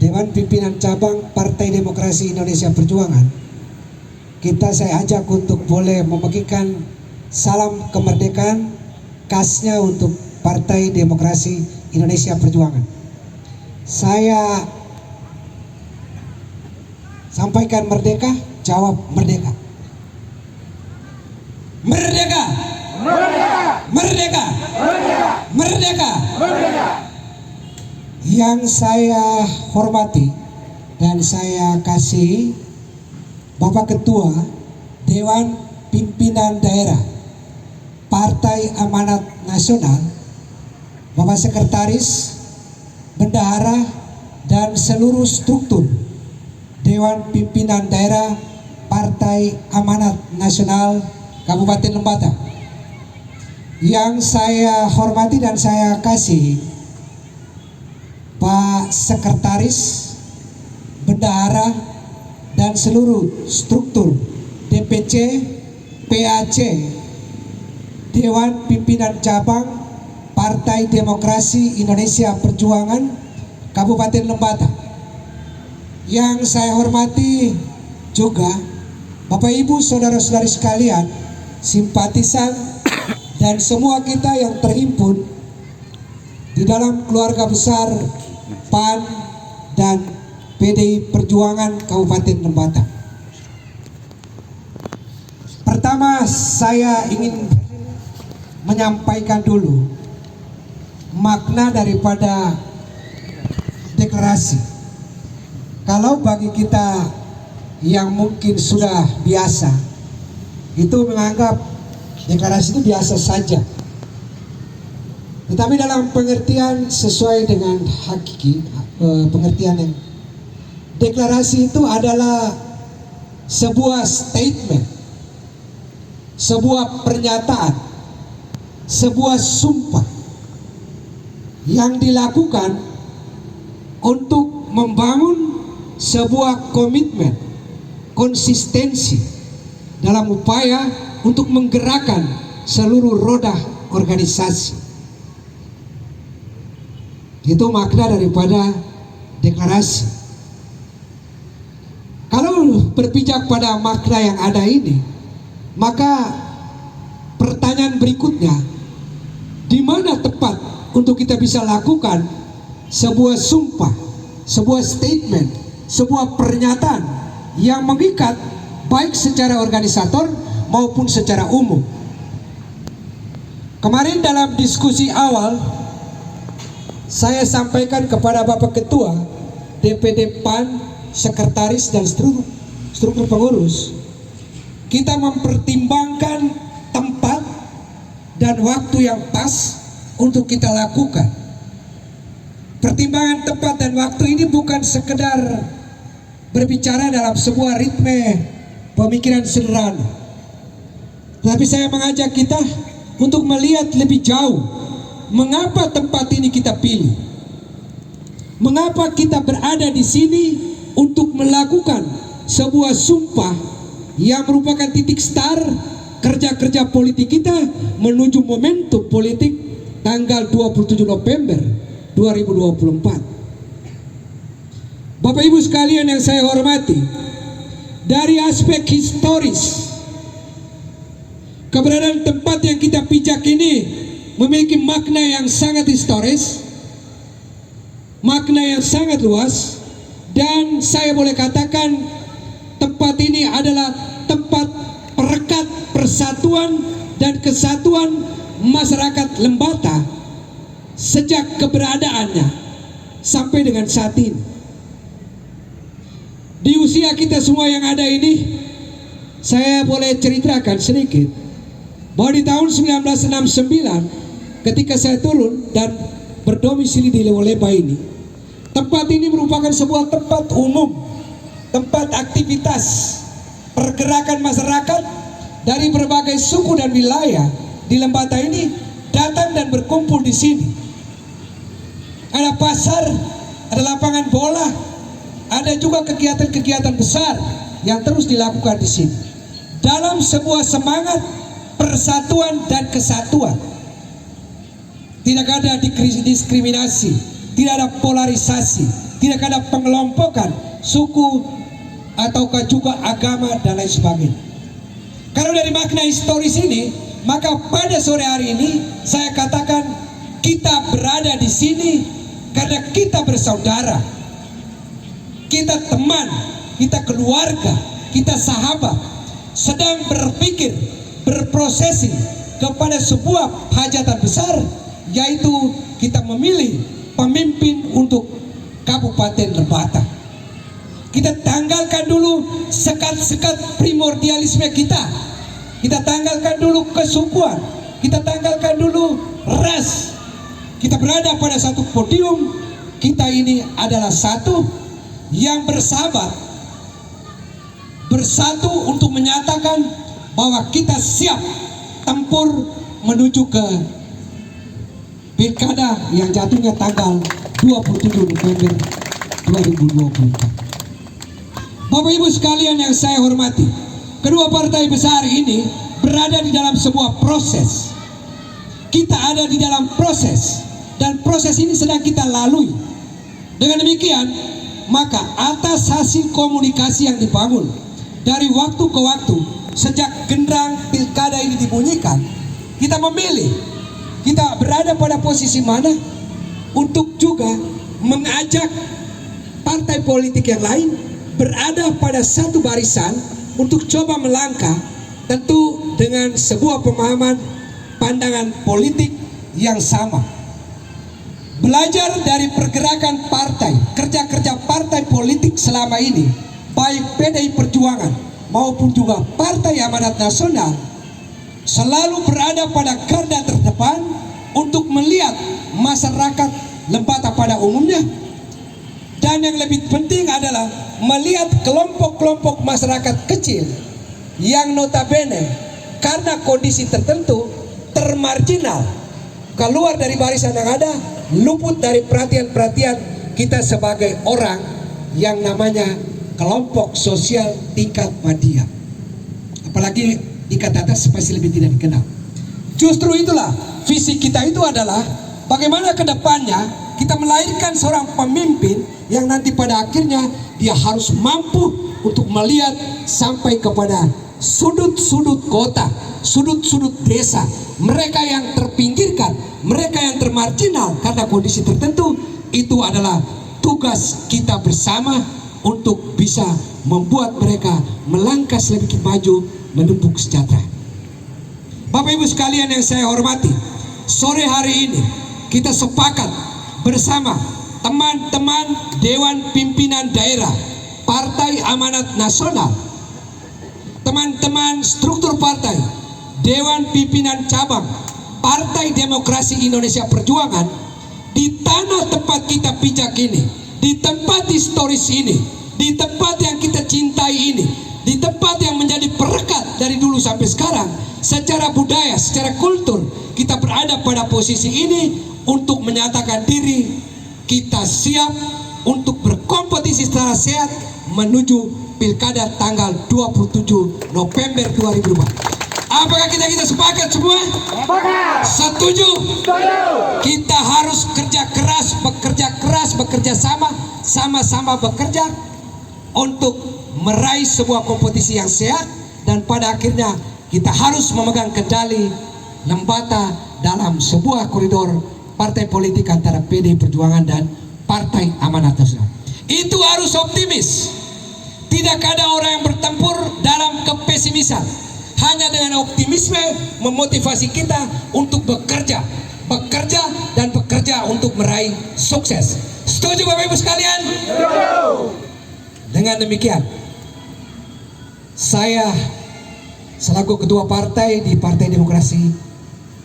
Dewan Pimpinan Cabang Partai Demokrasi Indonesia Perjuangan, saya ajak untuk boleh membagikan salam kemerdekaan khasnya untuk Partai Demokrasi Indonesia Perjuangan. Saya sampaikan merdeka, jawab merdeka. Merdeka! Merdeka! Merdeka! Merdeka! Merdeka! Merdeka! Yang saya hormati dan saya kasih Bapak Ketua Dewan Pimpinan Daerah Partai Amanat Nasional, Bapak Sekretaris, Bendahara, dan seluruh struktur Dewan Pimpinan Daerah Partai Amanat Nasional Kabupaten Lembata. Yang saya hormati dan saya kasih Pak Sekretaris, Bendahara, dan seluruh struktur DPC, PAC, Dewan Pimpinan Cabang Partai Demokrasi Indonesia Perjuangan Kabupaten Lembata. Yang saya hormati juga Bapak Ibu saudara-saudari sekalian, simpatisan dan semua kita yang terhimpun di dalam keluarga besar PAN dan PDI Perjuangan Kabupaten Lembata. Pertama, saya ingin menyampaikan dulu makna daripada deklarasi. Kalau bagi kita yang mungkin sudah biasa, itu menganggap deklarasi itu biasa saja. Tetapi dalam pengertian sesuai dengan hakiki, pengertian yang deklarasi itu adalah sebuah statement, sebuah pernyataan, sebuah sumpah yang dilakukan untuk membangun sebuah komitmen, konsistensi dalam upaya untuk menggerakkan seluruh roda organisasi. Itu makna daripada deklarasi. Kalau berpijak pada makna yang ada ini, maka pertanyaan berikutnya, di mana tepat untuk kita bisa lakukan sebuah sumpah, sebuah statement, sebuah pernyataan yang mengikat baik secara organisator maupun secara umum. Kemarin dalam diskusi awal saya sampaikan kepada Bapak Ketua DPD PAN, Sekretaris, dan struktur pengurus, kita mempertimbangkan tempat dan waktu yang pas untuk kita lakukan. Pertimbangan tempat dan waktu ini bukan sekedar berbicara dalam sebuah ritme pemikiran sederhana, tapi saya mengajak kita untuk melihat lebih jauh. Mengapa tempat ini kita pilih? Mengapa kita berada di sini untuk melakukan sebuah sumpah yang merupakan titik start kerja-kerja politik kita menuju momentum politik tanggal 27 November 2024. Bapak Ibu sekalian yang saya hormati, dari aspek historis, keberadaan tempat yang kita pijak ini memiliki makna yang sangat historis, makna yang sangat luas, dan saya boleh katakan tempat ini adalah tempat perekat persatuan dan kesatuan masyarakat Lembata sejak keberadaannya sampai dengan saat ini. Di usia kita semua yang ada ini, saya boleh ceritakan sedikit bahwa di tahun 1969 ketika saya turun dan berdomisili di Lewoleba ini, tempat ini merupakan sebuah tempat umum, tempat aktivitas pergerakan masyarakat dari berbagai suku dan wilayah di Lembata ini datang dan berkumpul di sini. Ada pasar, ada lapangan bola, ada juga kegiatan-kegiatan besar yang terus dilakukan di sini dalam sebuah semangat persatuan dan kesatuan. Tidak ada diskriminasi, tidak ada polarisasi, tidak ada pengelompokan suku ataukah juga agama dan lain sebagainya. Kalau dari makna historis ini, maka pada sore hari ini saya katakan kita berada di sini karena kita bersaudara, kita teman, kita keluarga, kita sahabat, sedang berpikir, berprosesi kepada sebuah hajatan besar, yaitu kita memilih pemimpin untuk Kabupaten Lembata. Kita tanggalkan dulu sekat-sekat primordialisme kita. Kita tanggalkan dulu kesukuan. Kita tanggalkan dulu ras. Kita berada pada satu podium. Kita ini adalah satu yang bersahabat, bersatu untuk menyatakan bahwa kita siap tempur menuju ke pilkada yang jatuhnya tanggal 27 November 2024. Bapak Ibu sekalian yang saya hormati, kedua partai besar ini berada di dalam sebuah proses. Kita ada di dalam proses, dan proses ini sedang kita lalui. Dengan demikian, maka atas hasil komunikasi yang dibangun dari waktu ke waktu sejak genderang pilkada ini dibunyikan, kita memilih, kita berada pada posisi mana untuk juga mengajak partai politik yang lain berada pada satu barisan untuk coba melangkah, tentu dengan sebuah pemahaman pandangan politik yang sama. Belajar dari pergerakan partai, kerja-kerja partai politik selama ini, baik PDI Perjuangan maupun juga Partai Amanat Nasional, selalu berada pada garda terdepan untuk melihat masyarakat Lembata pada umumnya. Dan yang lebih penting adalah melihat kelompok-kelompok masyarakat kecil yang notabene karena kondisi tertentu termarginal, keluar dari barisan yang ada, luput dari perhatian-perhatian kita sebagai orang yang namanya kelompok sosial tingkat media. Apalagi tingkat atas pasti lebih tidak dikenal. Justru itulah visi kita itu adalah bagaimana ke depannya kita melahirkan seorang pemimpin yang nanti pada akhirnya dia harus mampu untuk melihat sampai kepada sudut-sudut kota, sudut-sudut desa, mereka yang terpinggirkan, mereka yang termarginal karena kondisi tertentu. Itu adalah tugas kita bersama untuk bisa membuat mereka melangkah sedikit maju menuju kesejahteraan. Bapak Ibu sekalian yang saya hormati, sore hari ini kita sepakat bersama teman-teman Dewan Pimpinan Daerah Partai Amanat Nasional, teman-teman struktur partai, Dewan Pimpinan Cabang Partai Demokrasi Indonesia Perjuangan, di tanah tempat kita pijak ini, di tempat historis ini, di tempat yang kita cintai ini, di tempat yang menjadi perekat dari dulu sampai sekarang, secara budaya, secara kultur, kita berada pada posisi ini untuk menyatakan diri kita siap untuk berkompetisi secara sehat menuju pilkada tanggal 27 November 2020. Apakah kita sepakat semua? Setuju? Kita harus bekerja keras, bekerja sama-sama bekerja untuk meraih sebuah kompetisi yang sehat, dan pada akhirnya kita harus memegang kendali Lembata dalam sebuah koridor partai politik antara PDI Perjuangan dan Partai Amanat Nasional. Itu harus optimis. Tidak ada orang yang bertempur dalam kepesimisan. Hanya dengan optimisme memotivasi kita untuk bekerja dan bekerja untuk meraih sukses. Setuju Bapak Ibu sekalian? Dengan demikian, saya selaku ketua partai di Partai Demokrasi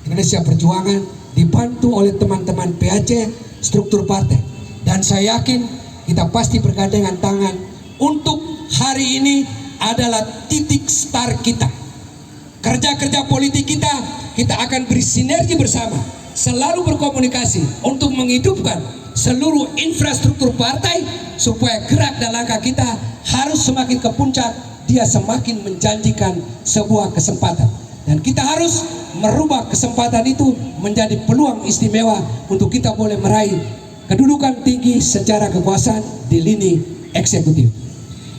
Indonesia Perjuangan dibantu oleh teman-teman PAC struktur partai, dan saya yakin kita pasti bergandengan tangan untuk hari ini adalah titik start kita. Kerja-kerja politik kita akan bersinergi bersama, selalu berkomunikasi untuk menghidupkan seluruh infrastruktur partai supaya gerak dan langkah kita harus semakin ke puncak, dia semakin menjanjikan sebuah kesempatan, dan kita harus merubah kesempatan itu menjadi peluang istimewa untuk kita boleh meraih kedudukan tinggi secara kekuasaan di lini eksekutif.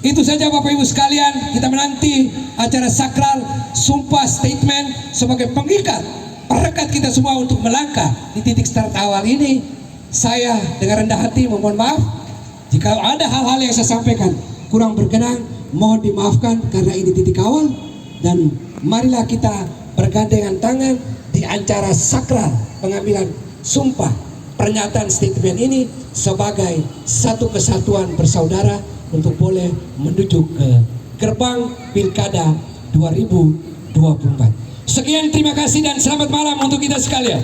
Itu saja Bapak Ibu sekalian, kita menanti acara sakral sumpah statement sebagai pengikat perekat kita semua untuk melangkah di titik start awal ini. Saya dengan rendah hati memohon maaf jika ada hal-hal yang saya sampaikan kurang berkenan, mohon dimaafkan karena ini titik awal, dan marilah kita bergandengan tangan di acara sakral pengambilan sumpah pernyataan statement ini sebagai satu kesatuan bersaudara untuk boleh menuju ke gerbang Pilkada 2024. Sekian, terima kasih dan selamat malam untuk kita sekalian.